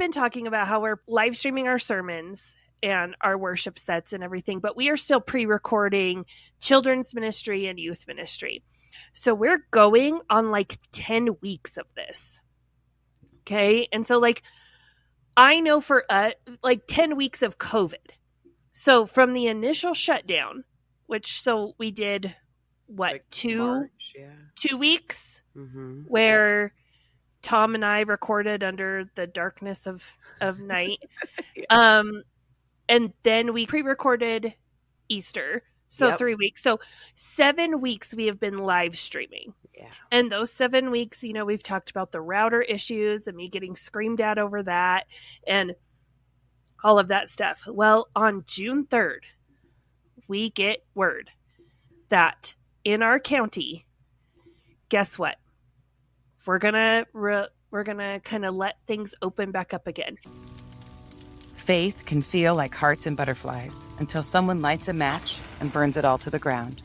been talking about how we're live streaming our sermons and our worship sets and everything, but we are still pre-recording children's ministry and youth ministry. So we're going on like 10 weeks of this. Okay. And so like, I know for like 10 weeks of COVID. So from the initial shutdown, which so we did what, Like two March, yeah. 2 weeks where Tom and I recorded under the darkness of night. Yeah. And then we pre-recorded Easter. So Yep. 3 weeks. So 7 weeks we have been live streaming. Yeah. And those 7 weeks, you know, we've talked about the router issues and me getting screamed at over that and all of that stuff. Well, on June 3rd, we get word that in our county, guess what? We're gonna kind of let things open back up again. Faith can feel like hearts and butterflies until someone lights a match and burns it all to the ground.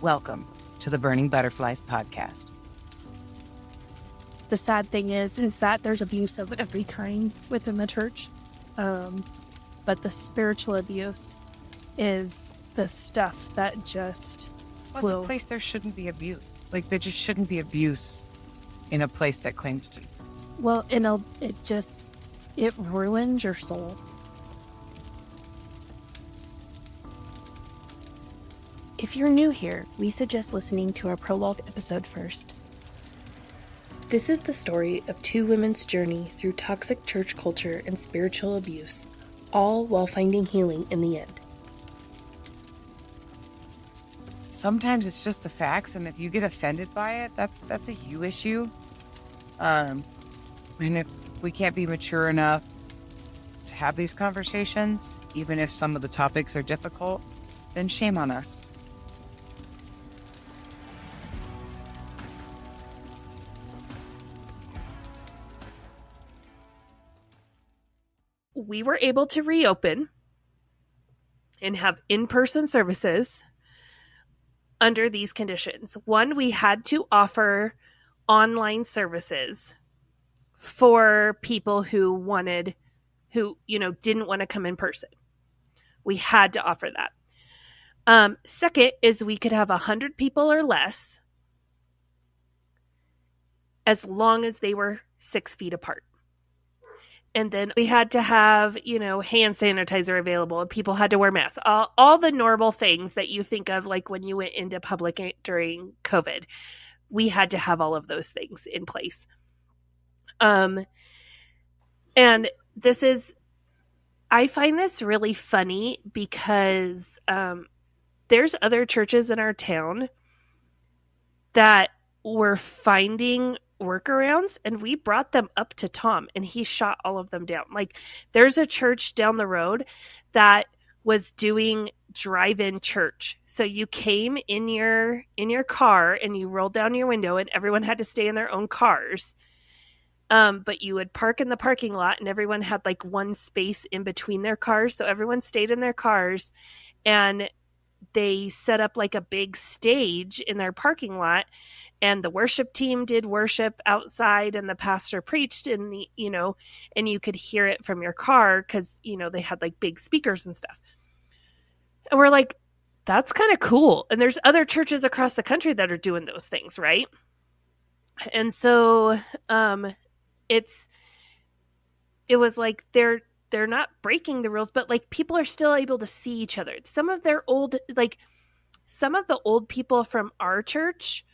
Welcome to the Burning Butterflies podcast. The sad thing is that there's abuse of every kind within the church. But the spiritual abuse is the stuff that just It's a place there shouldn't be abuse. Like, there just shouldn't be abuse in a place that claims to. Well, it ruins your soul. If you're new here, we suggest listening to our prologue episode first. This is the story of two women's journey through toxic church culture and spiritual abuse, all while finding healing in the end. Sometimes it's just the facts, and if you get offended by it, that's a you issue. And if we can't be mature enough to have these conversations, even if some of the topics are difficult, then shame on us. We were able to reopen and have in-person services under these conditions. One, we had to offer online services for people who didn't want to come in person. We had to offer that. Second is we could have 100 people or less as long as they were 6 feet apart. And then we had to have, hand sanitizer available, and people had to wear masks. All the normal things that you think of, like when you went into public during COVID. We had to have all of those things in place. And I find this really funny because there's other churches in our town that were finding workarounds, and we brought them up to Tom, and he shot all of them down. Like, there's a church down the road that was doing drive-in church. So you came in your car and you rolled down your window, and everyone had to stay in their own cars. But you would park in the parking lot, and everyone had like one space in between their cars. So everyone stayed in their cars, and they set up like a big stage in their parking lot, and the worship team did worship outside, and the pastor preached in and you could hear it from your car because, they had like big speakers and stuff. And we're like, that's kind of cool. And there's other churches across the country that are doing those things, right? And so it was like they're not breaking the rules, but like people are still able to see each other. Some of the old people from our church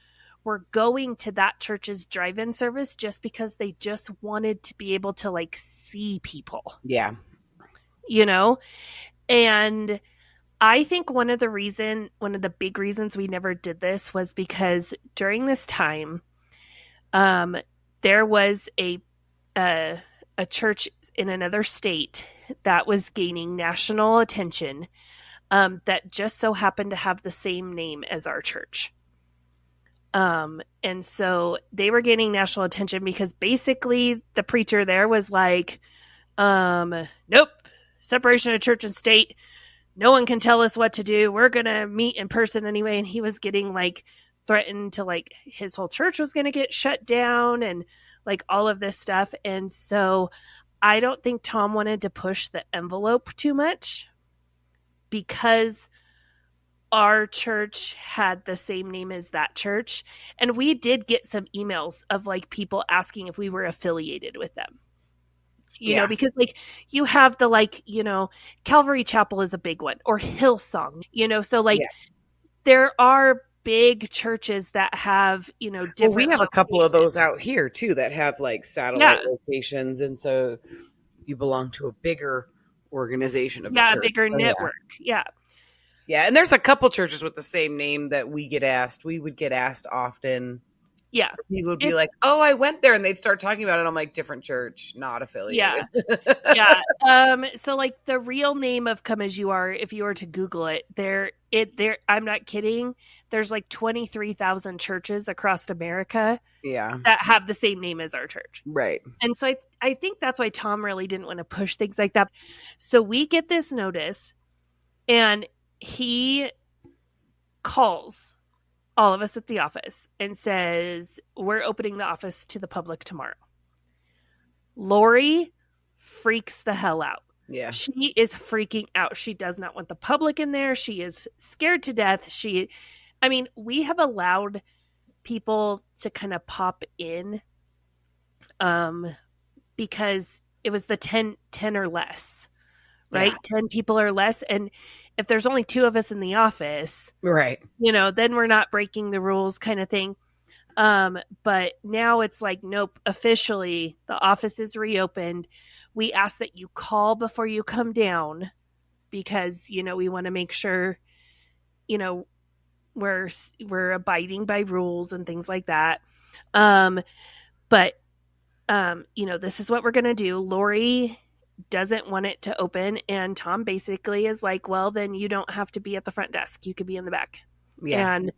were going to that church's drive-in service just because they just wanted to be able to like see people. Yeah. And I think one of the big reasons we never did this was because during this time, there was a church in another state that was gaining national attention, that just so happened to have the same name as our church. And so they were gaining national attention because basically the preacher there was like, nope, separation of church and state. No one can tell us what to do. We're going to meet in person anyway. And he was getting like threatened to like his whole church was going to get shut down and like all of this stuff. And so I don't think Tom wanted to push the envelope too much because our church had the same name as that church. And we did get some emails of like people asking if we were affiliated with them. You know, because like you have the like, you know, Calvary Chapel is a big one, or Hillsong, you know, so like there are big churches that have, you know, different. Well, we have a couple of those out here too that have like satellite locations, and so you belong to a bigger organization of a church. A bigger network. Yeah. And there's a couple churches with the same name that we get asked. We would get asked often. Yeah. People would be like, oh, I went there, and they'd start talking about it. I'm like, different church, not affiliated. So like the real name of Come As You Are, if you were to Google it, there, I'm not kidding. There's like 23,000 churches across America that have the same name as our church. Right. And so I think that's why Tom really didn't want to push things like that. So we get this notice, and he calls all of us at the office and says, we're opening the office to the public tomorrow. Lori freaks the hell out. Yeah. She is freaking out. She does not want the public in there. She is scared to death. We have allowed people to kind of pop in because it was the 10 or less, right? 10 people or less. And if there's only 2 of us in the office, right, you know, then we're not breaking the rules kind of thing. But now it's like, nope, officially the office is reopened. We ask that you call before you come down because, you know, we want to make sure, you know, we're abiding by rules and things like that. But you know, this is what we're going to do. Lori doesn't want it to open, and Tom basically is like, well, then you don't have to be at the front desk. You could be in the back. Yeah. And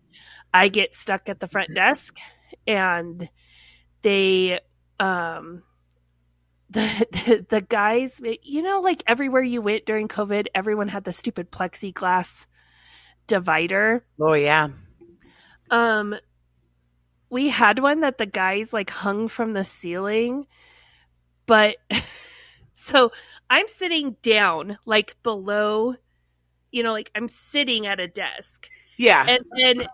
I get stuck at the front desk, and they the guys, you know, like everywhere you went during COVID, everyone had the stupid plexiglass divider. Oh yeah. We had one that the guys like hung from the ceiling, but so I'm sitting down like below, you know, like I'm sitting at a desk. Yeah. And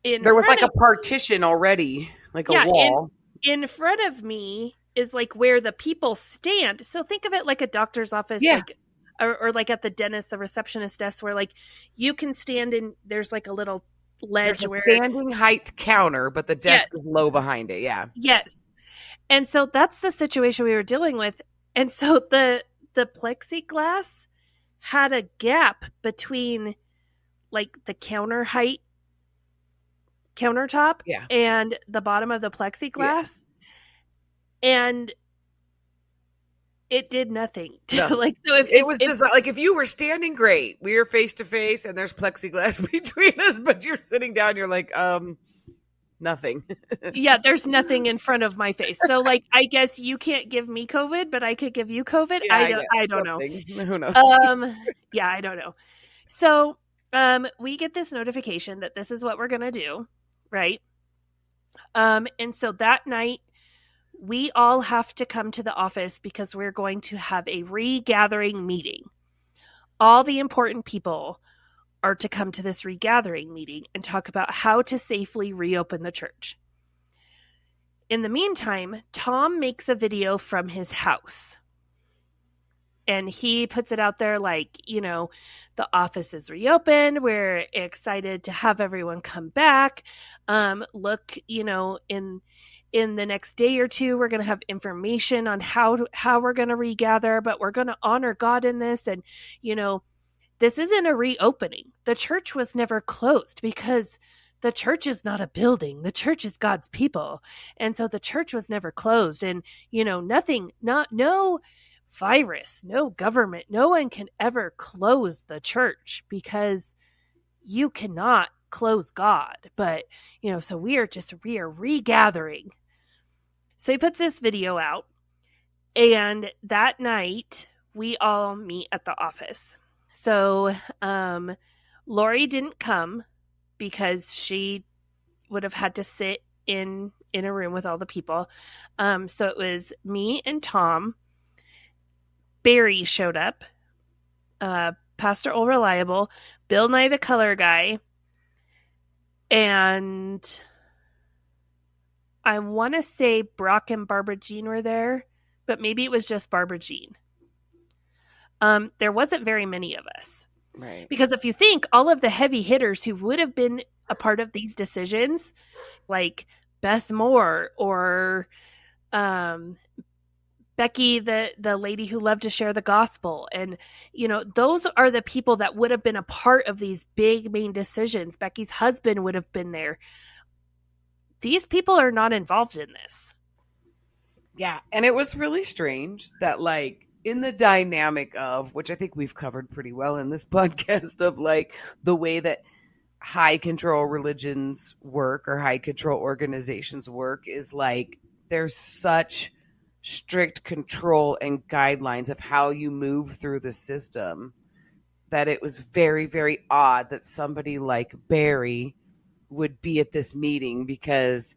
there was like a partition already, like a wall. In front of me is like where the people stand. So think of it like a doctor's office, like or like at the dentist, the receptionist desk, where like you can stand in. There's like a little ledge where standing height counter, but the desk is low behind it. Yeah. Yes. And so that's the situation we were dealing with. And so the plexiglass had a gap between like the countertop and the bottom of the plexiglass. And it did nothing. Like, so if you were standing great, we were face to face and there's plexiglass between us, but you're sitting down, you're like, nothing. Yeah, there's nothing in front of my face. So like, I guess you can't give me COVID, but I could give you COVID. Yeah, I don't know. Who knows? Yeah, I don't know. So we get this notification that this is what we're going to do. Right. And so that night we all have to come to the office because we're going to have a regathering meeting. All the important people are to come to this regathering meeting and talk about how to safely reopen the church. In the meantime, Tom makes a video from his house. And he puts it out there like, you know, the office is reopened. We're excited to have everyone come back. Look, you know, in the next day or two, we're going to have information on how we're going to regather, but we're going to honor God in this. And, you know, this isn't a reopening. The church was never closed because the church is not a building. The church is God's people. And so the church was never closed. And, you know, no virus, no government, no one can ever close the church because you cannot close God. But, you know, so we are regathering. So he puts this video out, and that night we all meet at the office. So Lori didn't come because she would have had to sit in a room with all the people. So it was me and Tom, Barry showed up, Pastor Old Reliable, Bill Nye the Color Guy, and I want to say Brock and Barbara Jean were there, but maybe it was just Barbara Jean. There wasn't very many of us. Right. Because if you think all of the heavy hitters who would have been a part of these decisions, like Beth Moore or Becky, the lady who loved to share the gospel, and those are the people that would have been a part of these big main decisions. Becky's husband would have been there. These people are not involved in this. Yeah, and it was really strange that, like, in the dynamic of, which I think we've covered pretty well in this podcast, of like the way that high control religions work or high control organizations work, is like there's such strict control and guidelines of how you move through the system that it was very, very odd that somebody like Barry would be at this meeting, because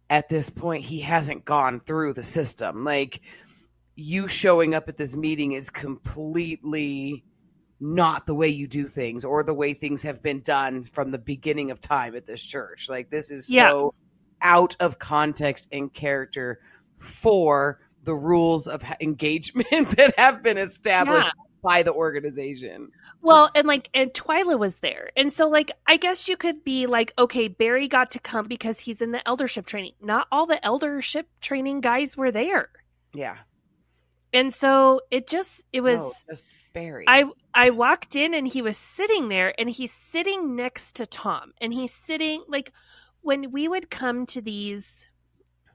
at this point he hasn't gone through the system. Like, you showing up at this meeting is completely not the way you do things or the way things have been done from the beginning of time at this church. Like, this is so out of context and character for the rules of engagement that have been established by the organization. Well, and Twyla was there. And so, like, I guess you could be like, okay, Barry got to come because he's in the eldership training. Not all the eldership training guys were there. Yeah. And so it was just Barry. I walked in and he was sitting there, and he's sitting next to Tom, and he's sitting, like, when we would come to these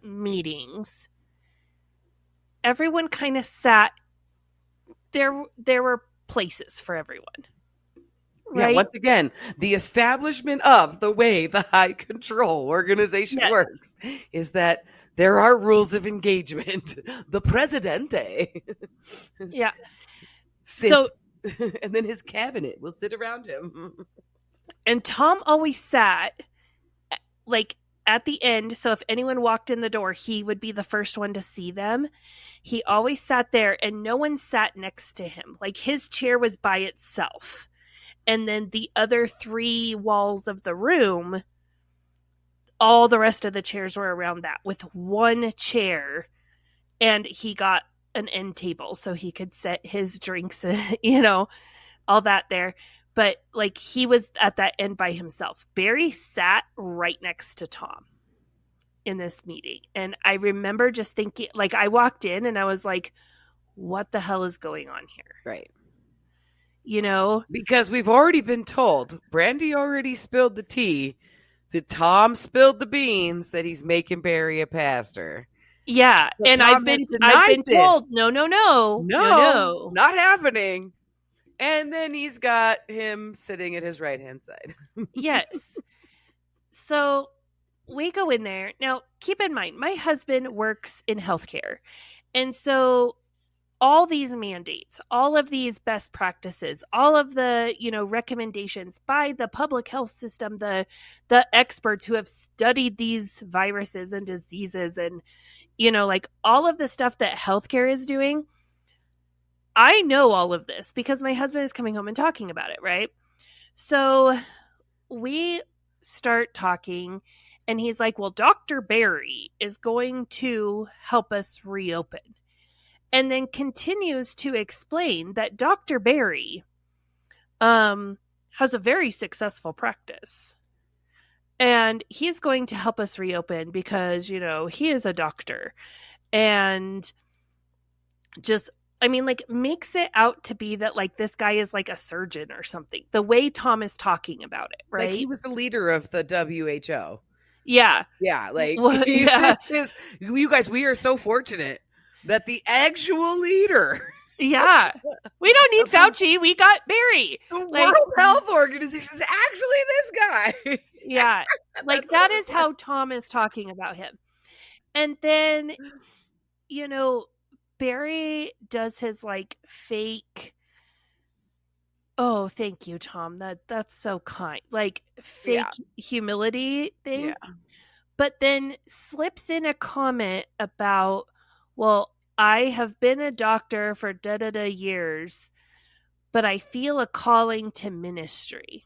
meetings, everyone kind of sat there. There were places for everyone. Right? Yeah, once again, the establishment of the way the high control organization works is that there are rules of engagement. The presidente sits, and then his cabinet will sit around him. And Tom always sat, like, at the end, so if anyone walked in the door, he would be the first one to see them. He always sat there, and no one sat next to him. Like, his chair was by itself. And then the other 3 walls of the room, all the rest of the chairs were around that, with one chair. And he got an end table so he could set his drinks, all that there. But, like, he was at that end by himself. Barry sat right next to Tom in this meeting. And I remember just thinking, like, I walked in and I was like, what the hell is going on here? Right. Because we've already been told, Brandy already spilled the tea, that Tom spilled the beans, that he's making Barry a pastor. Yeah. But and Tom I've been told, no, not happening. And then he's got him sitting at his right-hand side. Yes. So we go in there. Now, keep in mind, my husband works in healthcare. And so all these mandates, all of these best practices, all of the, recommendations by the public health system, the experts who have studied these viruses and diseases and, like, all of the stuff that healthcare is doing, I know all of this because my husband is coming home and talking about it, right? So we start talking, and he's like, well, Dr. Barry is going to help us reopen. And then continues to explain that Dr. Barry has a very successful practice. And he's going to help us reopen because, he is a doctor. And just, makes it out to be that, like, this guy is like a surgeon or something. The way Tom is talking about it, right? Like, he was the leader of the WHO. Yeah. Yeah, like, yeah. You guys, we are so fortunate that the actual leader. Yeah. We don't need Fauci. We got Barry. The World Health Organization is actually this guy. Yeah. Like, that is how Tom is talking about him. And then, Barry does his, like, fake, oh, thank you, Tom. That's so kind. Like, fake humility thing. Yeah. But then slips in a comment about, well, I have been a doctor for da years, but I feel a calling to ministry.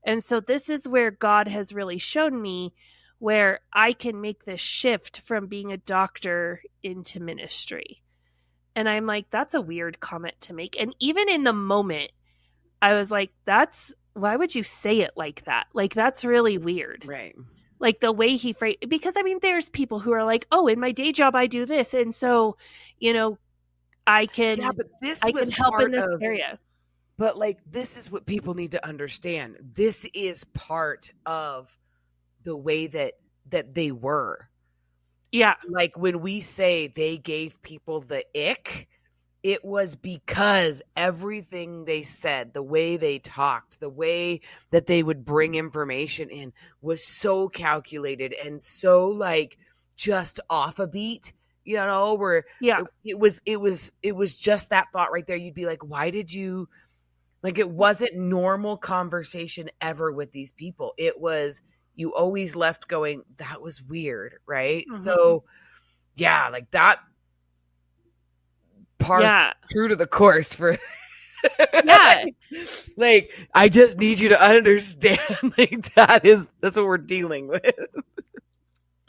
And so this is where God has really shown me where I can make this shift from being a doctor into ministry. And I'm like, that's a weird comment to make. And even in the moment, I was like, why would you say it like that? Like, that's really weird. Right. Like the way he phrased, because I mean, there's people who are like, oh, in my day job, I do this. And so, I can, but this I was can help in this part of, area. But like, this is what people need to understand. This is part of the way that they were. Yeah. Like when we say they gave people the ick, it was because everything they said, the way they talked, the way that they would bring information in was so calculated and so like just off a beat, where it was just that thought right there. You'd be like, why did you, like, it wasn't normal conversation ever with these people. It was, you always left going, that was weird, right? Mm-hmm. So yeah, like that part true to the course for like I just need you to understand, like that's what we're dealing with.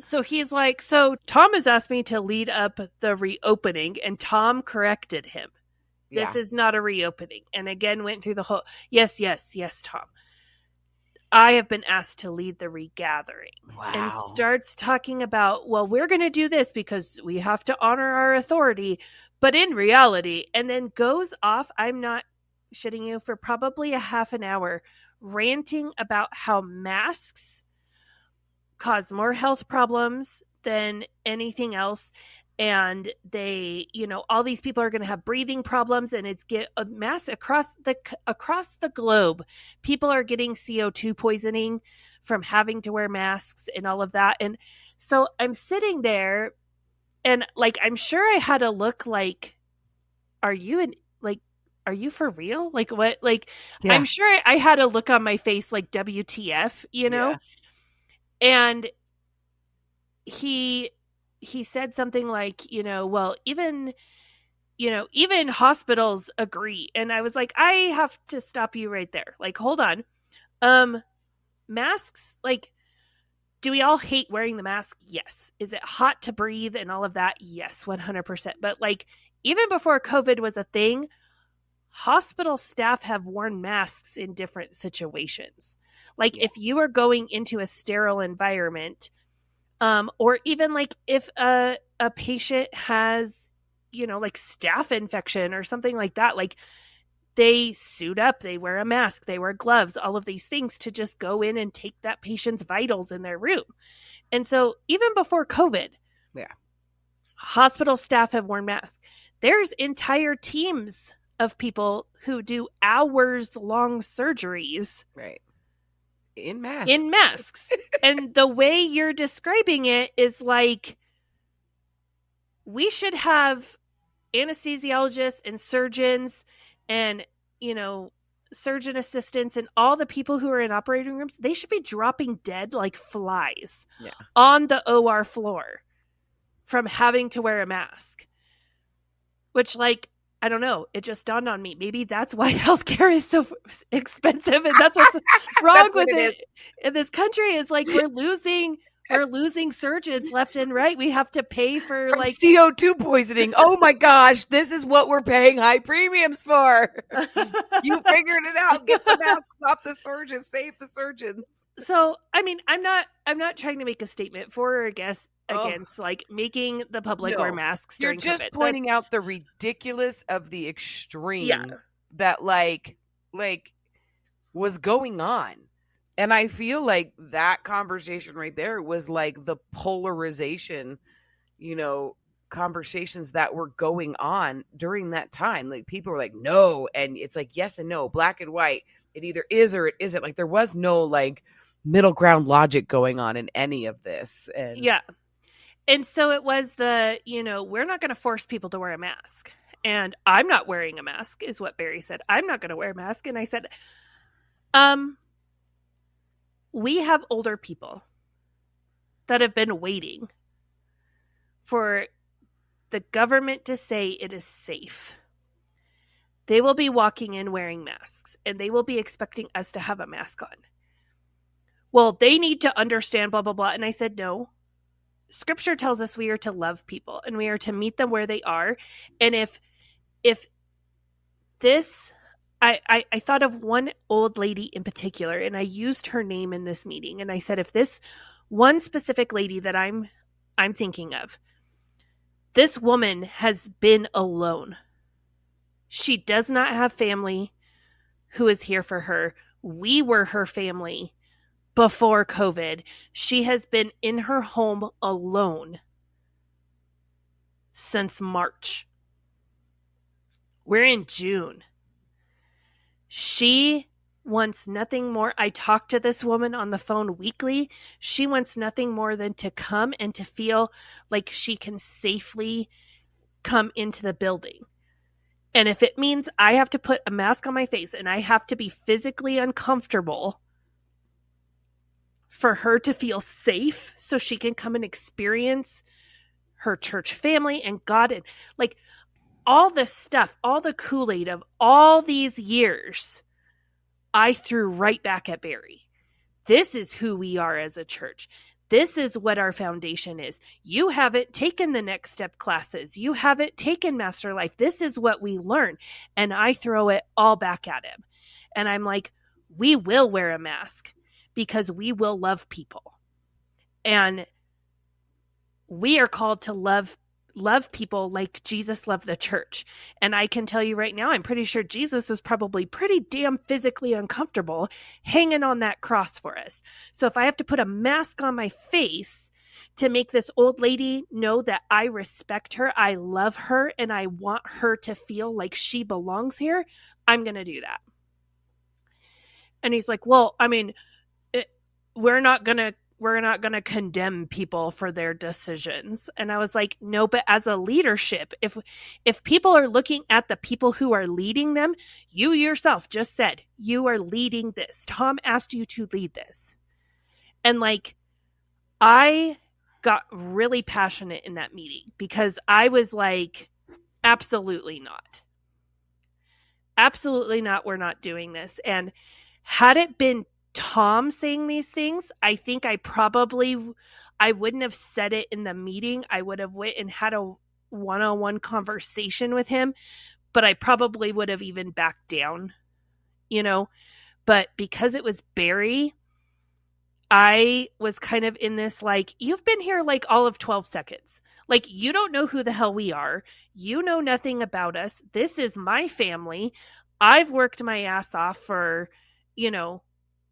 So he's like, so Tom has asked me to lead up the reopening, and Tom corrected him. This is not a reopening. And again went through the whole yes, Tom. I have been asked to lead the regathering. Wow. And starts talking about, well, we're going to do this because we have to honor our authority. But in reality, and then goes off, I'm not shitting you, for probably a half an hour, ranting about how masks cause more health problems than anything else. And they, all these people are going to have breathing problems, and it's get a mass across the globe. People are getting CO2 poisoning from having to wear masks and all of that. And so I'm sitting there and like, I'm sure I had a look like, are you for real? Like what? Like, yeah. I'm sure I had a look on my face like WTF, Yeah. And he said something like, well, even hospitals agree. And I was like, I have to stop you right there. Like, hold on. Masks, like, do we all hate wearing the mask? Yes. Is it hot to breathe and all of that? Yes, 100%. But like, even before COVID was a thing, hospital staff have worn masks in different situations. Like if you are going into a sterile environment, or even like if a patient has, like staph infection or something like that, like they suit up, they wear a mask, they wear gloves, all of these things to just go in and take that patient's vitals in their room. And so even before COVID, hospital staff have worn masks. There's entire teams of people who do hours-long surgeries. Right. In masks. And the way you're describing it is like, we should have anesthesiologists and surgeons and, surgeon assistants and all the people who are in operating rooms. They should be dropping dead like flies on the OR floor from having to wear a mask. Which, like, I don't know. It just dawned on me. Maybe that's why healthcare is so expensive, and that's what's wrong with it in this country. Is like we're losing surgeons left and right. We have to pay for from like CO2 poisoning. Oh my gosh, this is what we're paying high premiums for. You figured it out. Get the masks off the surgeons. Save the surgeons. So, I mean, I'm not trying to make a statement for or against like making the public wear masks during COVID. You're just pointing out the ridiculous of the extreme that like was going on. And I feel like that conversation right there was like the polarization, conversations that were going on during that time. Like people were like, no. And it's like, yes and no, black and white. It either is or it isn't. Like there was no like middle ground logic going on in any of this. And And so it was we're not going to force people to wear a mask. And I'm not wearing a mask is what Barry said. I'm not going to wear a mask. And I said, we have older people that have been waiting for the government to say it is safe, they will be walking in wearing masks, and they will be expecting us to have a mask on. Well, they need to understand blah, blah, blah. And I said, no. Scripture tells us we are to love people and we are to meet them where they are. And if this, I thought of one old lady in particular, and I used her name in this meeting. And I said, if this one specific lady that I'm thinking of, this woman has been alone. She does not have family who is here for her. We were her family before COVID. She has been in her home alone since March. We're in June. She wants nothing more. I talk to this woman on the phone weekly. She wants nothing more than to come and to feel like she can safely come into the building. And if it means I have to put a mask on my face and I have to be physically uncomfortable for her to feel safe so she can come and experience her church family and God, and like all the stuff, all the Kool-Aid of all these years, I threw right back at Barry. This is who we are as a church. This is what our foundation is. You haven't taken the next step classes. You haven't taken Master Life. This is what we learn. And I throw it all back at him. And I'm like, we will wear a mask because we will love people. And we are called to love people like Jesus loved the church. And I can tell you right now, I'm pretty sure Jesus was probably pretty damn physically uncomfortable hanging on that cross for us. So if I have to put a mask on my face to make this old lady know that I respect her, I love her, and I want her to feel like she belongs here, I'm going to do that. And he's like, well, I mean, we're not going to condemn people for their decisions. And I was like, no, but as a leadership, if people are looking at the people who are leading them, you yourself just said, you are leading this. Tom asked you to lead this. And like, I got really passionate in that meeting because I was like, absolutely not. Absolutely not. We're not doing this. And had it been Tom saying these things, I think I wouldn't have said it in the meeting. I would have went and had a one-on-one conversation with him, but I probably would have even backed down, but because it was Barry, I was kind of in this, like, you've been here like all of 12 seconds. Like, you don't know who the hell we are. You know nothing about us. This is my family. I've worked my ass off for,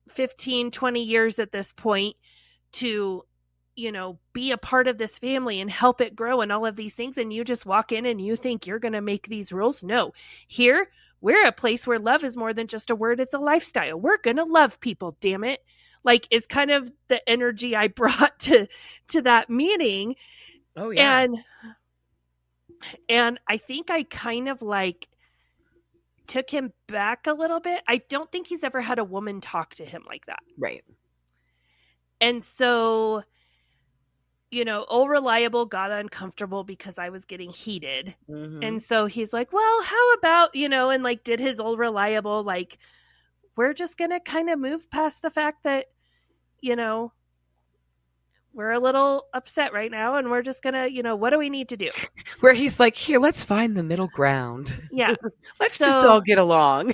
15, 20 years at this point to, be a part of this family and help it grow and all of these things. And you just walk in and you think you're going to make these rules. No, here we're a place where love is more than just a word. It's a lifestyle. We're going to love people, damn it. Like, is kind of the energy I brought to that meeting. Oh yeah. And I think I kind of like took him back a little bit. I don't think he's ever had a woman talk to him like that. Right. And so, old reliable got uncomfortable because I was getting heated. Mm-hmm. And so he's like, well, how about, and like did his old reliable, like, we're just going to kind of move past the fact that, we're a little upset right now and we're just going to, what do we need to do? Where he's like, here, let's find the middle ground. Yeah. Let's just all get along.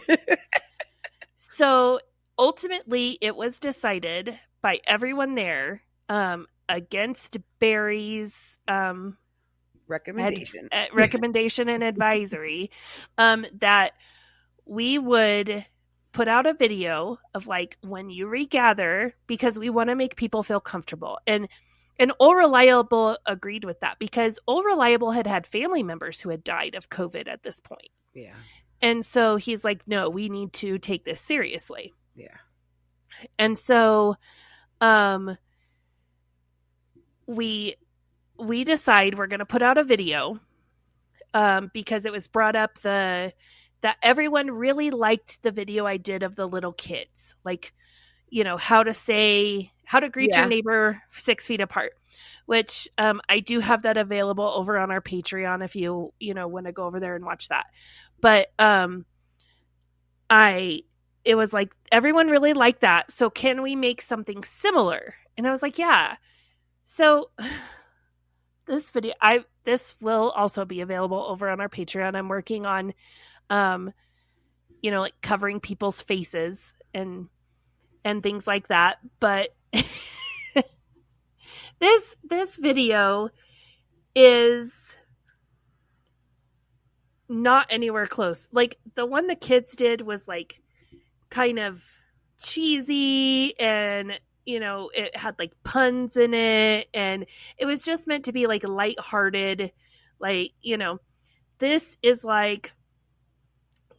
So ultimately it was decided by everyone there, against Barry's recommendation and advisory, that we would put out a video of like when you regather, because we want to make people feel comfortable. And Old Reliable agreed with that because Old Reliable had family members who had died of COVID at this point. Yeah. And so he's like, no, we need to take this seriously. Yeah. And so we decide we're going to put out a video because it was brought up that everyone really liked the video I did of the little kids, like, how to say How to greet your Yeah. neighbor 6 feet apart, which I do have that available over on our Patreon if you want to go over there and watch that. But it was like, everyone really liked that. So can we make something similar? And I was like, yeah. So this will also be available over on our Patreon. I'm working on, like covering people's faces and things like that. But this video is not anywhere close. Like the one the kids did was like kind of cheesy, and it had like puns in it, and it was just meant to be like lighthearted. Like, this is like,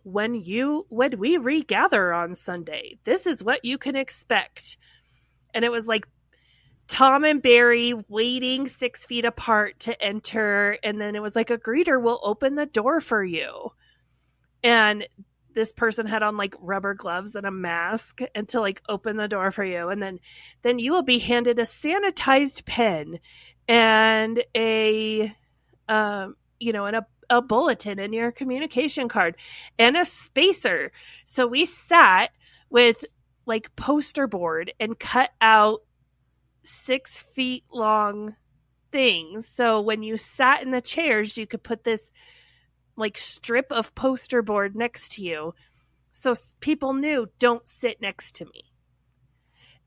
when we regather on Sunday, this is what you can expect. And it was like Tom and Barry waiting 6 feet apart to enter, and then it was like, a greeter will open the door for you, and this person had on like rubber gloves and a mask and to like open the door for you, and then you will be handed a sanitized pen and a bulletin in your communication card and a spacer. So we sat with like poster board and cut out 6 feet long things. So when you sat in the chairs, you could put this like strip of poster board next to you, so people knew, don't sit next to me.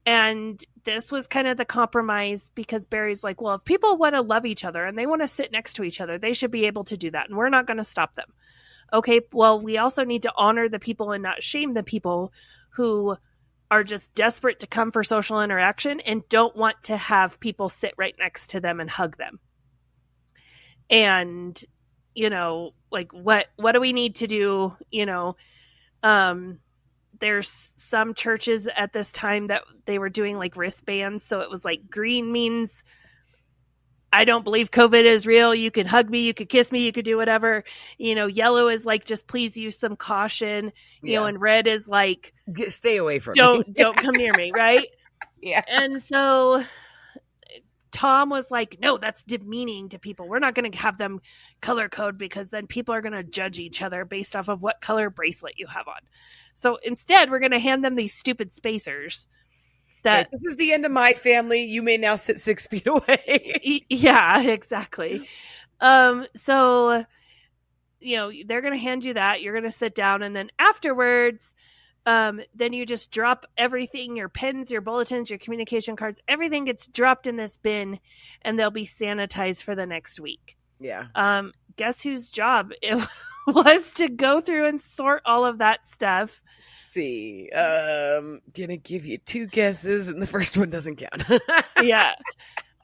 And this was kind of the compromise, because Barry's like, well, if people want to love each other and they want to sit next to each other, they should be able to do that, and we're not going to stop them. Okay, well, we also need to honor the people and not shame the people who are just desperate to come for social interaction and don't want to have people sit right next to them and hug them. And like, what do we need to do? There's some churches at this time that they were doing like wristbands. So it was like, green means I don't believe COVID is real. You can hug me, you could kiss me, you could do whatever. Yellow is like, just please use some caution. And red is like, stay away from me. Don't come near me, right? Yeah. And so Tom was like, no, that's demeaning to people. We're not going to have them color code, because then people are going to judge each other based off of what color bracelet you have on. So instead, we're going to hand them these stupid spacers. That this is the end of my family. You may now sit 6 feet away. Yeah, exactly. So, they're going to hand you that. You're going to sit down, and then afterwards, then you just drop everything, your pens, your bulletins, your communication cards, everything gets dropped in this bin, and they'll be sanitized for the next week. Yeah. Guess whose job it was to go through and sort all of that stuff? See, gonna give you 2 guesses, and the first one doesn't count. Yeah.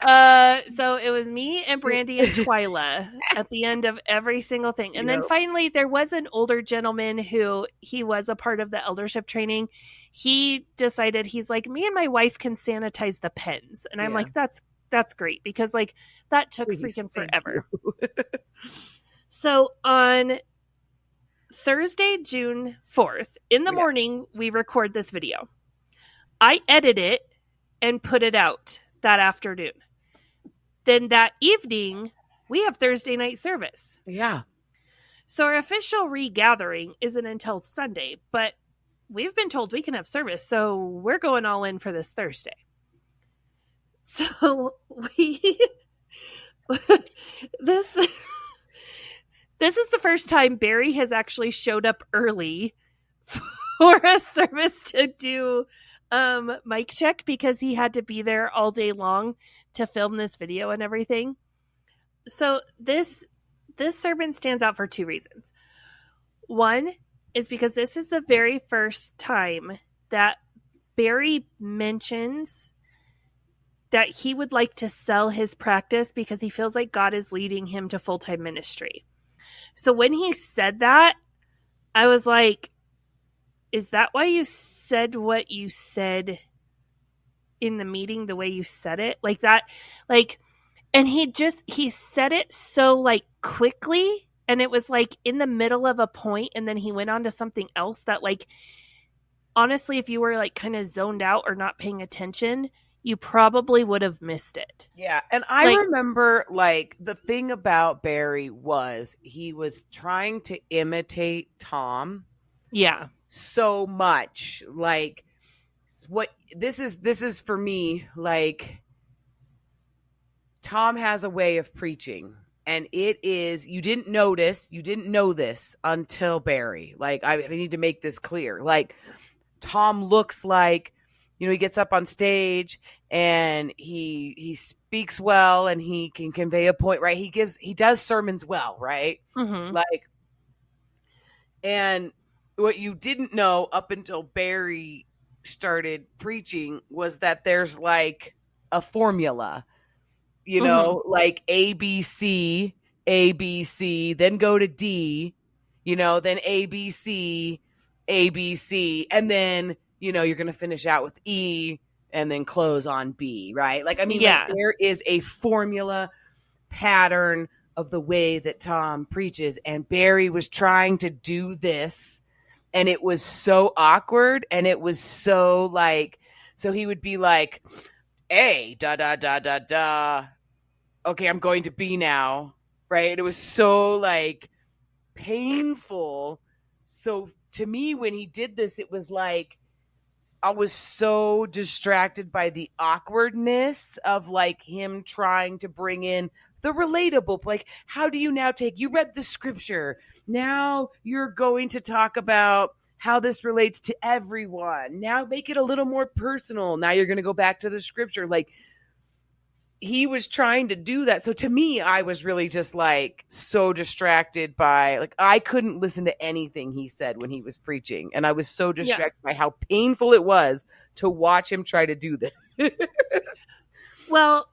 So it was me and Brandy and Twyla at the end of every single thing. And then finally there was an older gentleman who, he was a part of the eldership training. He decided, he's like, me and my wife can sanitize the pens. And I'm like, that's great, because like that took freaking forever. So on Thursday, June 4th in the morning, we record this video. I edit it and put it out that afternoon. Then that evening, we have Thursday night service. Yeah. So our official regathering isn't until Sunday, but we've been told we can have service, so we're going all in for this Thursday. So this is the first time Barry has actually showed up early for a service to do mic check, because he had to be there all day long to film this video and everything. So this sermon stands out for 2 reasons. One is because this is the very first time that Barry mentions that he would like to sell his practice because he feels like God is leading him to full-time ministry. So when he said that, I was like, is that why you said what you said in the meeting, the way you said it? Like that, like, and he said it so like quickly, and it was like in the middle of a point, and then he went on to something else that, like, honestly, if you were like kind of zoned out or not paying attention, you probably would have missed it. Yeah. And I remember, like, the thing about Barry was he was trying to imitate Tom. Yeah. So much. Like, what this is for me, like, Tom has a way of preaching, and it is, you didn't know this until Barry. Like, I need to make this clear. Like, Tom looks like, he gets up on stage and he speaks well and he can convey a point, right? He does sermons well, right? Mm-hmm. Like, and what you didn't know up until Barry started preaching was that there's like a formula, like ABC, then go to D, then ABC, and then, you're going to finish out with E and then close on B, right? Like, I mean, like, there is a formula pattern of the way that Tom preaches, and Barry was trying to do this, and it was so awkward, and it was so like, so he would be like, A, da, da, da, da, da. Okay, I'm going to B now, right? And it was so, like, painful. So to me, when he did this, it was like, I was so distracted by the awkwardness of, like, him trying to bring in the relatable, like, how do you now you read the scripture, now you're going to talk about how this relates to everyone, now make it a little more personal, now you're going to go back to the scripture. Like, he was trying to do that. So to me, I was really just, like, so distracted by, like, I couldn't listen to anything he said when he was preaching. And I was so distracted by how painful it was to watch him try to do this. Well,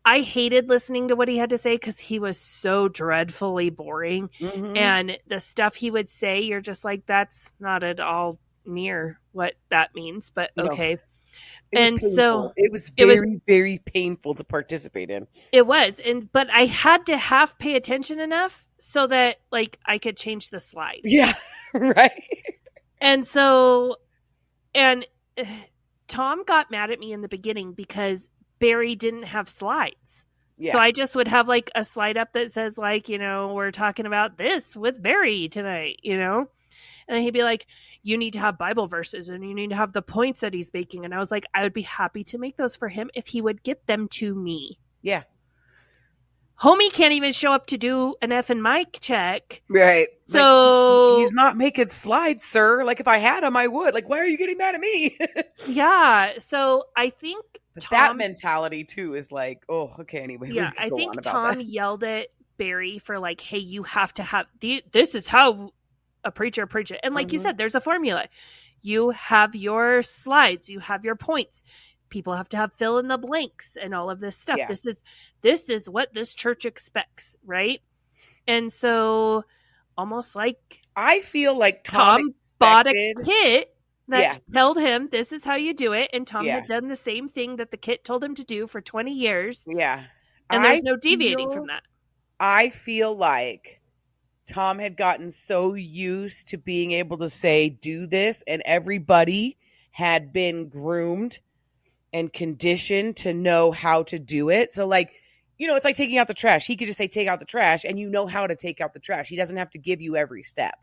I hated listening to what he had to say because he was so dreadfully boring. Mm-hmm. And the stuff he would say, you're just like, that's not at all near what that means, but okay. And so it was very, very painful to participate in. It was. But I had to pay attention enough so that, like, I could change the slide. Yeah. Right. And so, Tom got mad at me in the beginning because Barry didn't have slides. Yeah. So I just would have, like, a slide up that says, like, we're talking about this with Barry tonight, And then he'd be like, you need to have Bible verses and you need to have the points that he's making. And I was like, I would be happy to make those for him if he would get them to me. Yeah. Homie can't even show up to do an effing mic check. Right. So like, he's not making slides, sir. Like, if I had him, I would. Like, why are you getting mad at me? Yeah. So I think that mentality too is like, oh, okay. Anyway. Yeah. I think Tom yelled at Barry for, like, hey, you have to have this is how a preacher preach it. And like you said, there's a formula. You have your slides, you have your points. People have to have fill in the blanks and all of this stuff. Yeah. This is what this church expects, right? And so almost like I feel like Tom bought a kit that told him this is how you do it. And Tom had done the same thing that the kit told him to do for 20 years. Yeah. And there's no deviating from that. I feel like Tom had gotten so used to being able to say, do this, and everybody had been groomed and conditioned to know how to do it. So, like, it's like taking out the trash. He could just say, take out the trash, and you know how to take out the trash. He doesn't have to give you every step,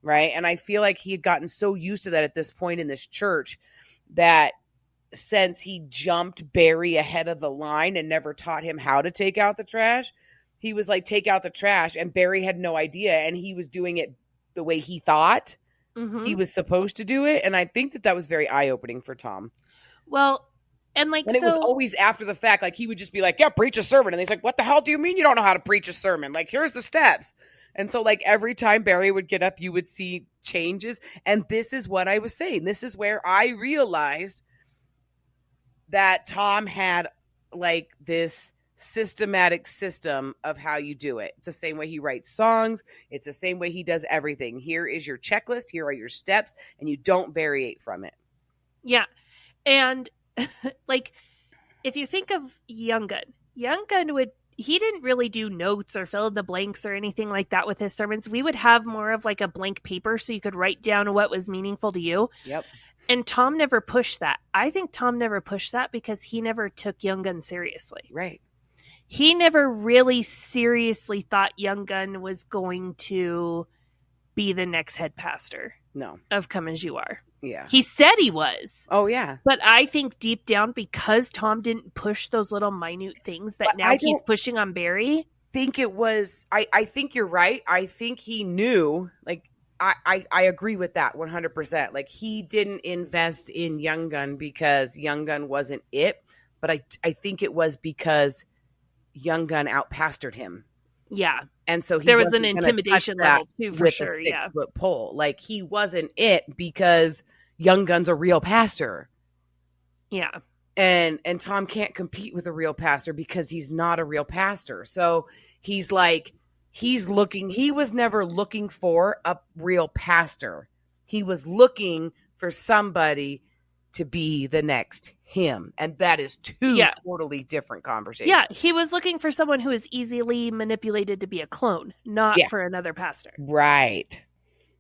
right? And I feel like he had gotten so used to that at this point in this church that since he jumped Barry ahead of the line and never taught him how to take out the trash, he was like, take out the trash, and Barry had no idea, and he was doing it the way he thought he was supposed to do it, and I think that was very eye-opening for Tom. Well, and like, it was always after the fact, like, he would just be like, yeah, preach a sermon, and he's like, what the hell do you mean you don't know how to preach a sermon? Like, here's the steps. And so, like, every time Barry would get up, you would see changes, and this is what I was saying. This is where I realized that Tom had, like, this systematic system of how you do it. It's the same way he writes songs. It's the same way he does everything. Here is your checklist. Here are your steps, and you don't variate from it. Yeah. And like, if you think of Young Gun he didn't really do notes or fill in the blanks or anything like that with his sermons. We would have more of like a blank paper so you could write down what was meaningful to you. Yep. And Tom never pushed that. I think Tom never pushed that because he never took Young Gun seriously. Right. He never really seriously thought Young Gun was going to be the next head pastor No. of Come As You Are. Yeah. He said he was. Oh, yeah. But I think deep down, because Tom didn't push those little minute things that But now he's pushing on Barry. Think it was, I think you're right. I think he knew, like, I agree with that 100%. Like, he didn't invest in Young Gun because Young Gun wasn't it. But I think it was because Young Gun outpastored him. Yeah. And so there was an intimidation level too, for with sure. a 6 Yeah. foot pole. Like, he wasn't it because Young Gun's a real pastor. Yeah. And Tom can't compete with a real pastor because he's not a real pastor. So he's like, he was never looking for a real pastor. He was looking for somebody to be the next him. And that is two totally different conversations. Yeah. He was looking for someone who is easily manipulated to be a clone, not for another pastor. Right.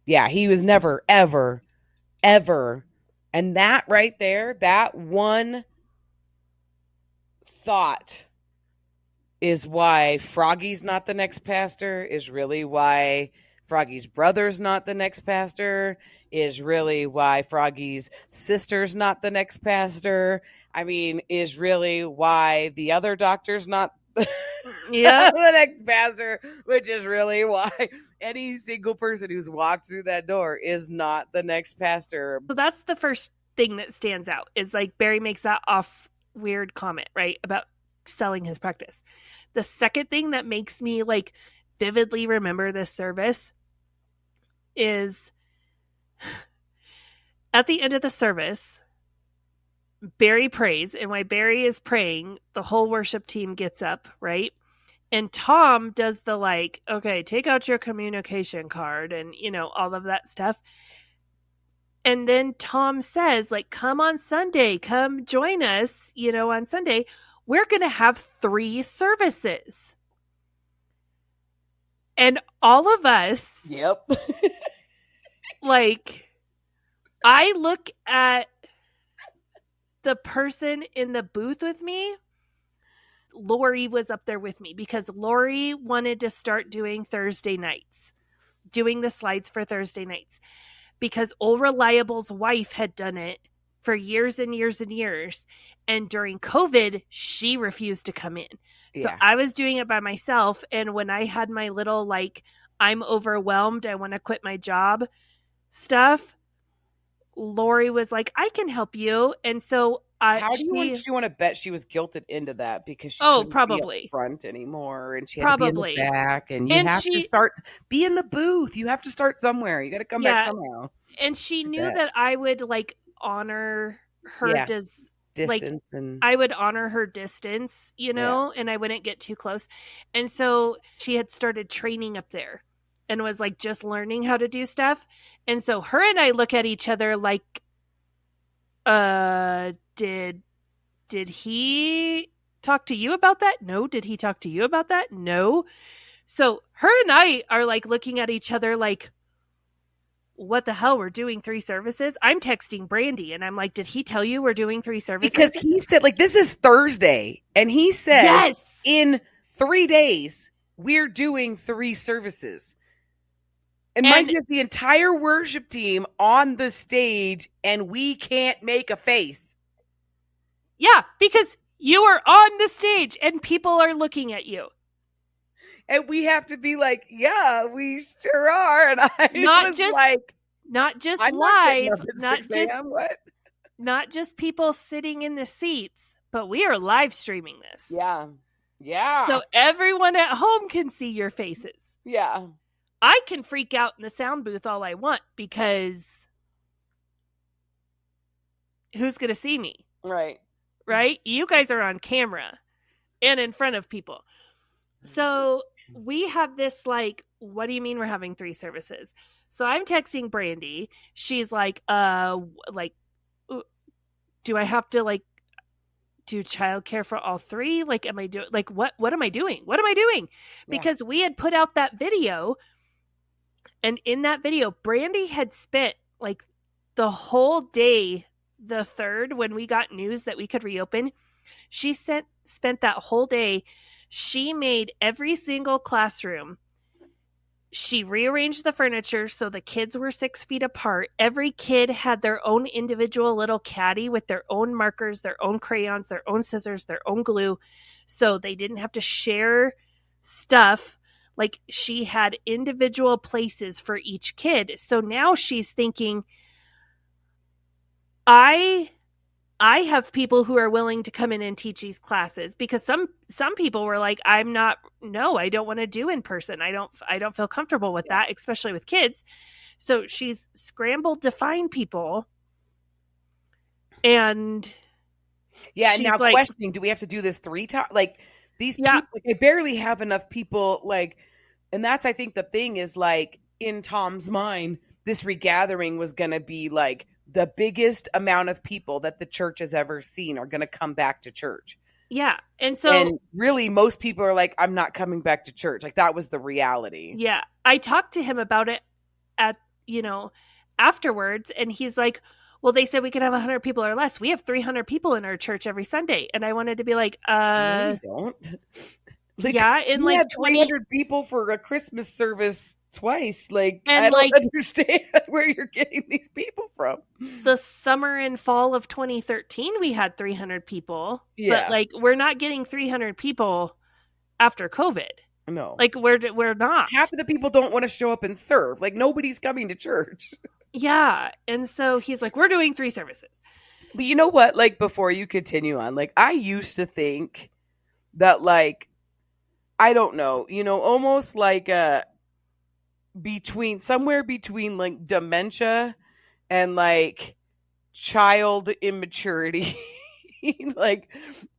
Yeah. He was never, ever, ever. And that right there, that one thought is why Froggy's not the next pastor, is really why Froggy's brother's not the next pastor, is really why Froggy's sister's not the next pastor. I mean, is really why the other doctor's not the next pastor, which is really why any single person who's walked through that door is not the next pastor. So that's the first thing that stands out, is like Barry makes that off weird comment, right, about selling his practice. The second thing that makes me like vividly remember this service is at the end of the service, Barry prays, and while Barry is praying, the whole worship team gets up, right? And Tom does the like, okay, take out your communication card and, you know, all of that stuff. And then Tom says, like, come on Sunday, come join us, you know, on Sunday. We're going to have 3 services. And all of us, Yep. like, I look at the person in the booth with me. Lori was up there with me because Lori wanted to start doing Thursday nights, doing the slides for Thursday nights, because Old Reliable's wife had done it for years and years and years. And during COVID, she refused to come in. So I was doing it by myself. And when I had my little, like, I'm overwhelmed, I want to quit my job stuff, Lori was like, I can help you. And so How do you want to bet she was guilted into that because she couldn't probably be up front anymore, and she had to be in the back, and to be in the booth. You have to start somewhere. You got to come back somehow. And she knew that I would like honor her distance, and I would honor her distance, you know, and I wouldn't get too close. And so she had started training up there and was like just learning how to do stuff. And so her and I look at each other like, did he talk to you about that? No. Did he talk to you about that? No. So her and I are like looking at each other like, what the hell? We're doing 3 services. I'm texting Brandy and I'm like, did he tell you we're doing 3 services? Because he said, like, this is Thursday, and he said, in 3 days we're doing 3 services. And mind you, the entire worship team on the stage, and we can't make a face. Yeah, because you are on the stage and people are looking at you. And we have to be like, yeah, we sure are. And not just live, not just people sitting in the seats, but we are live streaming this. Yeah. Yeah. So everyone at home can see your faces. Yeah. I can freak out in the sound booth all I want because who's going to see me? Right. Right? You guys are on camera and in front of people. So we have this like, what do you mean we're having 3 services? So I'm texting Brandy. She's like, do I have to like do childcare for all three? Like, am I doing, like, what am I doing? What am I doing? Because we had put out that video, and in that video, Brandy had spent like the whole day, the 3rd, when we got news that we could reopen, she spent that whole day. She made every single classroom. She rearranged the furniture so the kids were 6 feet apart. Every kid had their own individual little caddy with their own markers, their own crayons, their own scissors, their own glue. So they didn't have to share stuff. Like, she had individual places for each kid. So now she's thinking, I have people who are willing to come in and teach these classes, because some people were like, I don't want to do in person. I don't feel comfortable with that, especially with kids. So she's scrambled to find people. And and now like, questioning, do we have to do this 3 times? Like, these people, like, I barely have enough people, like, and that's, I think the thing is, like, in Tom's mind, this regathering was going to be like the biggest amount of people that the church has ever seen are going to come back to church. Yeah. And really, most people are like, I'm not coming back to church. Like, that was the reality. Yeah. I talked to him about it afterwards, and he's like, well, they said we could have 100 people or less. We have 300 people in our church every Sunday. And I wanted to be like, no, we don't. Like, yeah. And like 300 people for a Christmas service twice. Like, and I don't understand where you're getting these people from. The summer and fall of 2013, we had 300 people. Yeah. But like, we're not getting 300 people after COVID. No. Like, we're not. Half of the people don't want to show up and serve. Like, nobody's coming to church. Yeah. And so he's like, we're doing 3 services. But you know what? Like, before you continue on, like, I used to think that, like, I don't know, almost like somewhere between like dementia and like child immaturity. Like,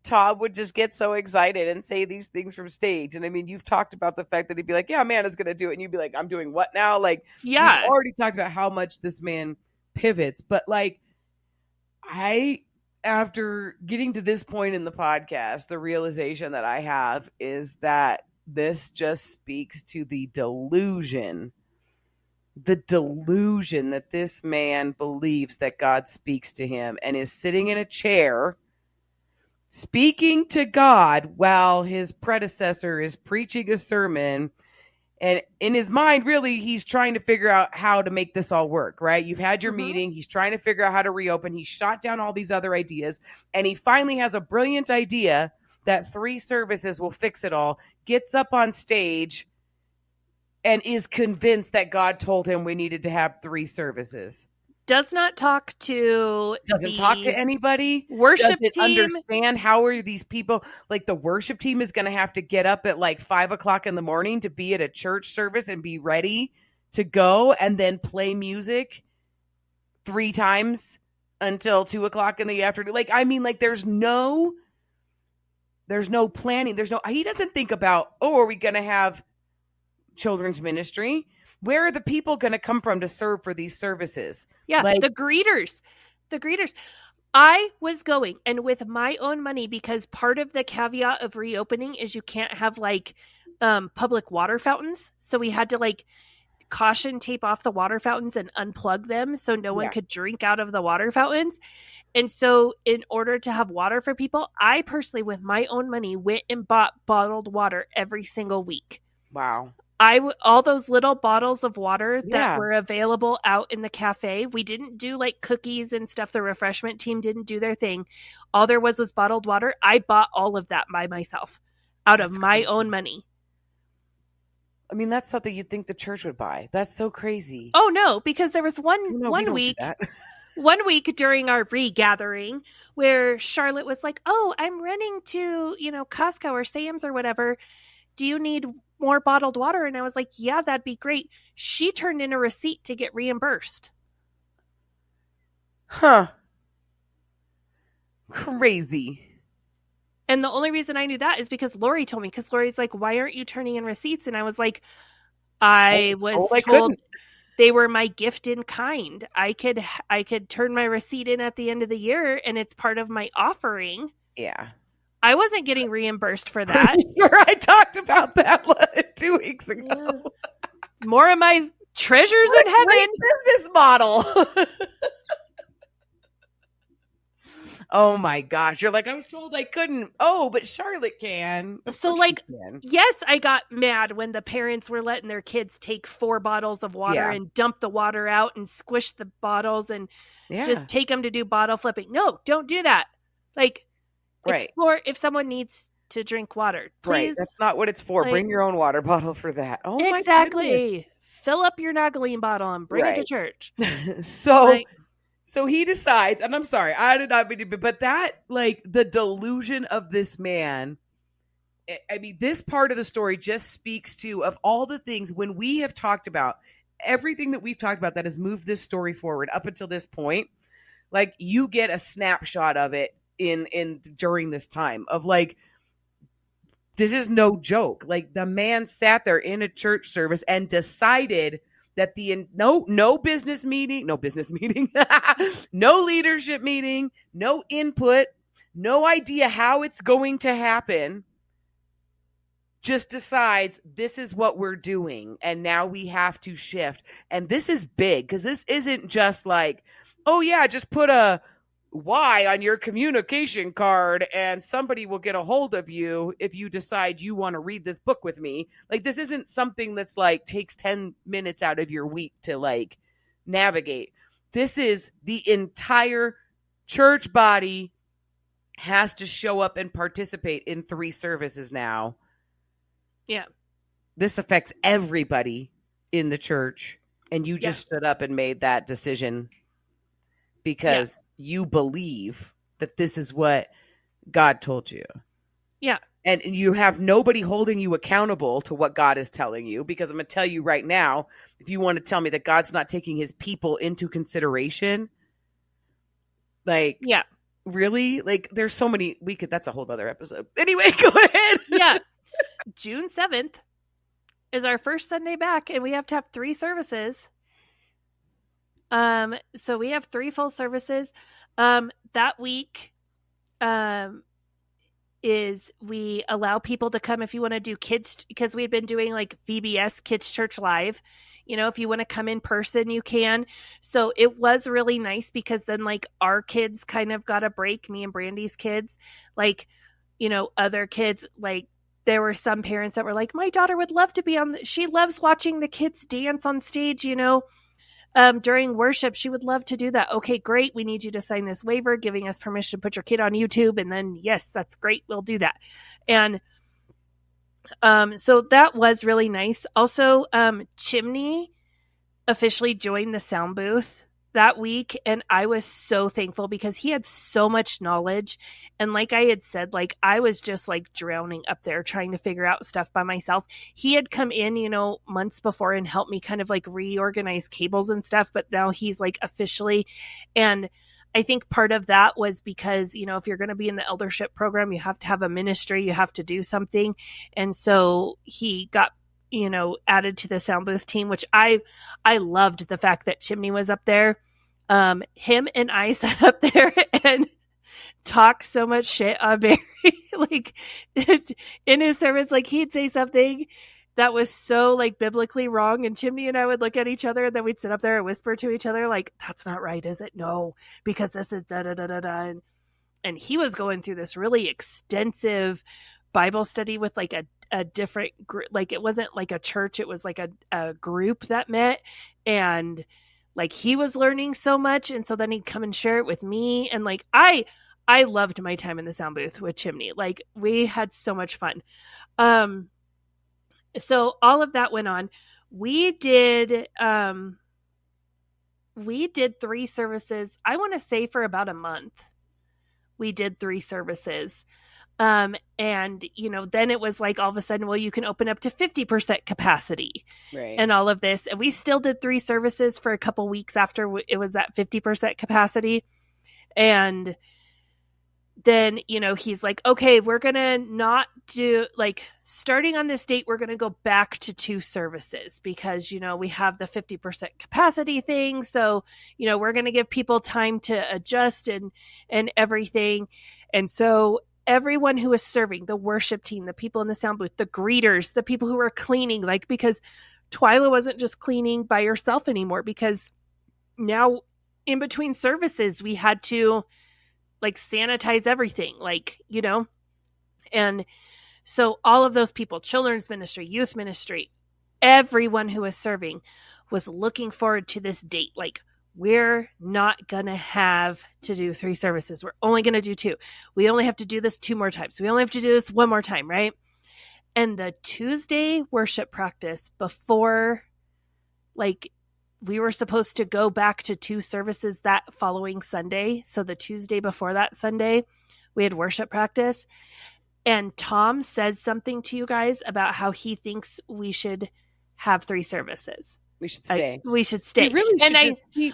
Todd would just get so excited and say these things from stage. And I mean, you've talked about the fact that he'd be like, yeah, man is going to do it. And you'd be like, I'm doing what now? Like, yeah, you've already talked about how much this man pivots. But like, after getting to this point in the podcast, the realization that I have is that this just speaks to the delusion that this man believes that God speaks to him and is sitting in a chair speaking to God while his predecessor is preaching a sermon. And in his mind, really, he's trying to figure out how to make this all work, right? You've had your meeting. He's trying to figure out how to reopen. He shot down all these other ideas. And he finally has a brilliant idea that 3 services will fix it all, gets up on stage, and is convinced that God told him we needed to have 3 services. Doesn't talk to anybody. Worship doesn't team. Understand how are these people, like, the worship team is going to have to get up at like 5 o'clock in the morning to be at a church service and be ready to go and then play music 3 times until 2 o'clock in the afternoon. Like, I mean, like, there's no planning. He doesn't think about, are we going to have children's ministry? Where are the people going to come from to serve for these services? Yeah, like, the greeters. I was going, and with my own money, because part of the caveat of reopening is you can't have like public water fountains. So we had to like caution tape off the water fountains and unplug them so no one could drink out of the water fountains. And so in order to have water for people, I personally, with my own money, went and bought bottled water every single week. Wow. All those little bottles of water that were available out in the cafe. We didn't do like cookies and stuff. The refreshment team didn't do their thing. All there was bottled water. I bought all of that by myself out of my own money. I mean, that's something you'd think the church would buy. That's so crazy. Oh no, because there was one week one week during our regathering where Charlotte was like, oh, I'm running to, Costco or Sam's or whatever. Do you need more bottled water? And I was like, yeah, that'd be great. She turned in a receipt to get reimbursed. Huh. Crazy. And the only reason I knew that is because Lori told me, because Lori's like, why aren't you turning in receipts? And I was like, I was told they were my gift in kind. I could turn my receipt in at the end of the year and it's part of my offering. Yeah. I wasn't getting reimbursed for that. Pretty sure I talked about that 2 weeks ago. Yeah. More of my treasures in heaven. Great business model. Oh my gosh. You're like, I was told I couldn't. Oh, but Charlotte can. So like, yes, I got mad when the parents were letting their kids take 4 bottles of water and dump the water out and squish the bottles and just take them to do bottle flipping. No, don't do that. Like, it's for if someone needs to drink water. Please. Right. That's not what it's for. Bring your own water bottle for that. Oh my exactly. Fill up your Nagaline bottle and bring it to church. So he decides, and I'm sorry, I did not mean to, but that, like, the delusion of this man, I mean, this part of the story just speaks to, of all the things, when we have talked about, everything that we've talked about that has moved this story forward up until this point, like, you get a snapshot of it during this time of, like, this is no joke. Like, the man sat there in a church service and decided that no business meeting, no leadership meeting, no input, no idea how it's going to happen, just decides this is what we're doing. And now we have to shift. And this is big, because this isn't just like, oh yeah, just put a Y on your communication card and somebody will get a hold of you if you decide you want to read this book with me. Like, this isn't something that's like takes 10 minutes out of your week to like navigate. This is the entire church body has to show up and participate in 3 services now. Yeah. This affects everybody in the church. And you just stood up and made that decision because you believe that this is what God told you. Yeah. And you have nobody holding you accountable to what God is telling you, because I'm going to tell you right now, if you want to tell me that God's not taking his people into consideration, like, really? Like, there's so many, that's a whole other episode. Anyway, go ahead. Yeah. June 7th is our first Sunday back, and we have to have 3 services. So we have 3 full services. That week, is we allow people to come if you want to do kids, because we've been doing like VBS Kids Church Live. You know, if you want to come in person, you can. So it was really nice, because then like our kids kind of got a break, me and Brandy's kids, like, you know, other kids, like there were some parents that were like, my daughter would love to be she loves watching the kids dance on stage, you know, during worship. She would love to do that. Okay, great. We need you to sign this waiver giving us permission to put your kid on YouTube. And then, yes, that's great. We'll do that. And so that was really nice. Also, Chimney officially joined the sound booth that week, and I was so thankful, because he had so much knowledge. And like I had said, like I was just like drowning up there trying to figure out stuff by myself. He had come in, you know, months before and helped me kind of like reorganize cables and stuff, but now he's like officially. And I think part of that was because, you know, if you're going to be in the eldership program, you have to have a ministry, you have to do something. And so he got, you know, added to the sound booth team, which I loved the fact that Chimney was up there. Him and I sat up there and talked so much shit on Barry, like in his sermons, like he'd say something that was so like biblically wrong, and Chimney and I would look at each other, and then we'd sit up there and whisper to each other, like, that's not right, is it? No, because this is da da da da da. And he was going through this really extensive Bible study with like a different group. Like it wasn't like a church, it was like a group that met, and like he was learning so much. And so then he'd come and share it with me. And like I loved my time in the sound booth with Chimney. Like we had so much fun. So all of that went on. We did 3 services, I want to say for about a month. We did 3 services. And, you know, then it was like all of a sudden, well, you can open up to 50% capacity, right, and all of this. And we still did 3 services for a couple weeks after it was at 50% capacity. And then, you know, he's like, okay, we're going to not do, like, starting on this date, we're going to go back to 2 services because, you know, we have the 50% capacity thing. So, you know, we're going to give people time to adjust and everything. And so everyone who was serving, the worship team, the people in the sound booth, the greeters, the people who were cleaning, like, because Twyla wasn't just cleaning by herself anymore, because now in between services, we had to like sanitize everything, like, you know, and so all of those people, children's ministry, youth ministry, everyone who was serving was looking forward to this date. Like, we're not going to have to do 3 services. We're only going to do 2. We only have to do this 2 more times. We only have to do this 1 more time, right? And the Tuesday worship practice before, like, we were supposed to go back to 2 services that following Sunday. So the Tuesday before that Sunday, we had worship practice. And Tom said something to you guys about how he thinks we should have 3 services. We should stay. We should stay. We really should and just keep,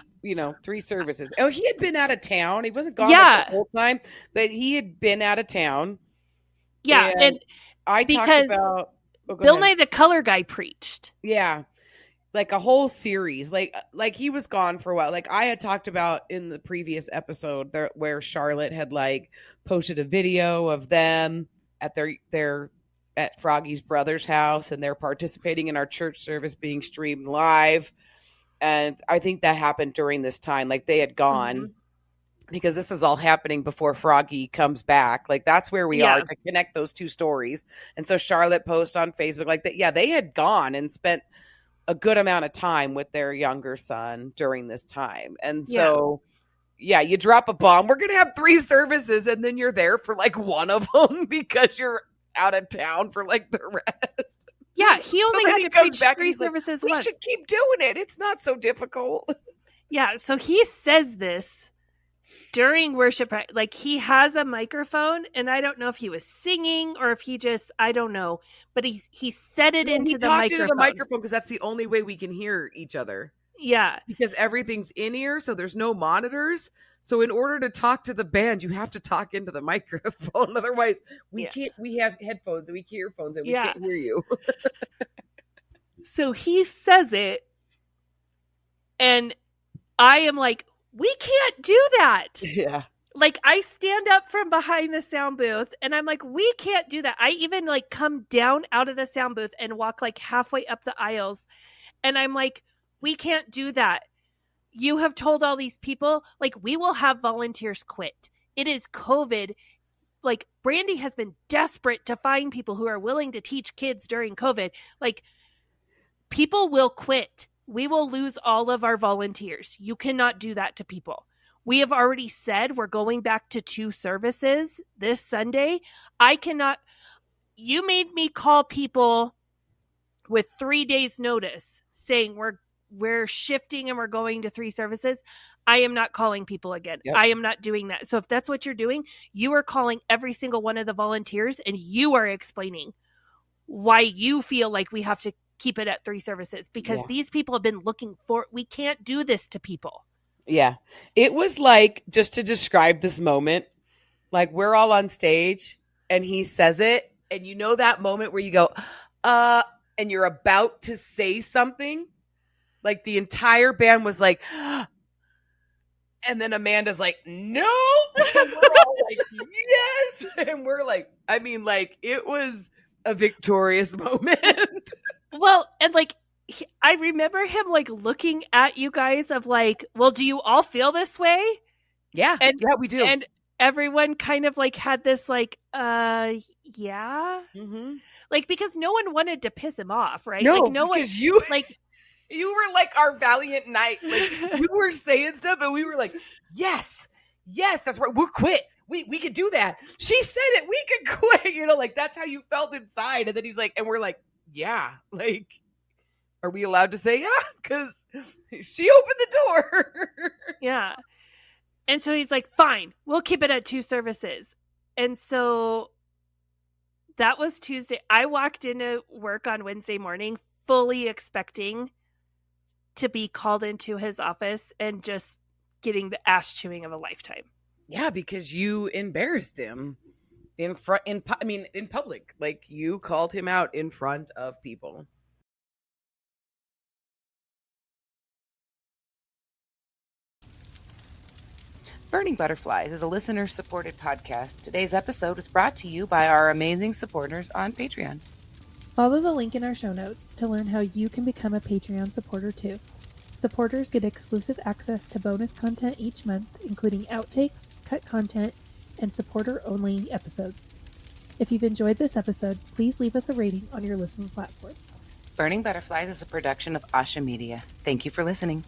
3 services. Oh, he had been out of town. He wasn't gone like the whole time, but he had been out of town. Yeah, and I talked about Bill Nye the Color Guy preached. Yeah. Like a whole series, like he was gone for a while. Like I had talked about in the previous episode there, where Charlotte had like posted a video of them at their at Froggy's brother's house, and they're participating in our church service being streamed live. And I think that happened during this time. Like they had gone because this is all happening before Froggy comes back. Like that's where we are to connect those 2 stories. And so Charlotte posts on Facebook like that. Yeah, they had gone and spent a good amount of time with their younger son during this time. And so, you drop a bomb. We're going to have 3 services, and then you're there for like 1 of them because you're out of town for like the rest. Yeah, he only had to preach 3 services once. We should keep doing it. It's not so difficult. Yeah, so he says this during worship, like he has a microphone, and I don't know if he was singing or if he just, I don't know, but he said it into the microphone. He talked into the microphone because that's the only way we can hear each other. Yeah. Because everything's in ear, so there's no monitors. So in order to talk to the band, you have to talk into the microphone. Otherwise, we can't, we have headphones and we can't earphones and we can't hear you. So he says it, and I am like, we can't do that. Yeah. Like I stand up from behind the sound booth and I'm like, we can't do that. I even like come down out of the sound booth and walk like halfway up the aisles. And I'm like, we can't do that. You have told all these people, like, we will have volunteers quit. It is COVID. Like Brandy has been desperate to find people who are willing to teach kids during COVID. Like people will quit. We will lose all of our volunteers. You cannot do that to people. We have already said we're going back to 2 services this Sunday. I cannot. You made me call people with 3 days notice saying we're shifting and we're going to 3 services. I am not calling people again. Yep. I am not doing that. So if that's what you're doing, you are calling every single one of the volunteers and you are explaining why you feel like we have to keep it at 3 services, because these people have been looking for, we can't do this to people. Yeah. It was like, just to describe this moment, like we're all on stage and he says it, and you know that moment where you go, and you're about to say something, like the entire band was like, and then Amanda's like, no, and we're all like, yes. And we're like, I mean, like it was a victorious moment. Well, and like, I remember him like looking at you guys of like, well, do you all feel this way? Yeah. And yeah, we do. And everyone kind of like had this like, yeah. Mm-hmm. Like, because no one wanted to piss him off, right? No, like, no one, you like, you were like our valiant knight. Like you were saying stuff and we were like, yes, that's right. We'll quit. We could do that. She said it. We could quit. Like that's how you felt inside. And then he's like, and we're like, yeah, like, are we allowed to say yeah? Because she opened the door. Yeah. And so he's like, fine, we'll keep it at 2 services. And so that was Tuesday. I walked into work on Wednesday morning fully expecting to be called into his office and just getting the ass chewing of a lifetime. Yeah, because you embarrassed him in public. Like you called him out in front of people. Burning Butterflies is a listener-supported podcast. Today's episode is brought to you by our amazing supporters on Patreon. Follow the link in our show notes to learn how you can become a Patreon supporter too. Supporters get exclusive access to bonus content each month, including outtakes, cut content, and supporter-only episodes. If you've enjoyed this episode, please leave us a rating on your listening platform. Burning Butterflies is a production of Asha Media. Thank you for listening.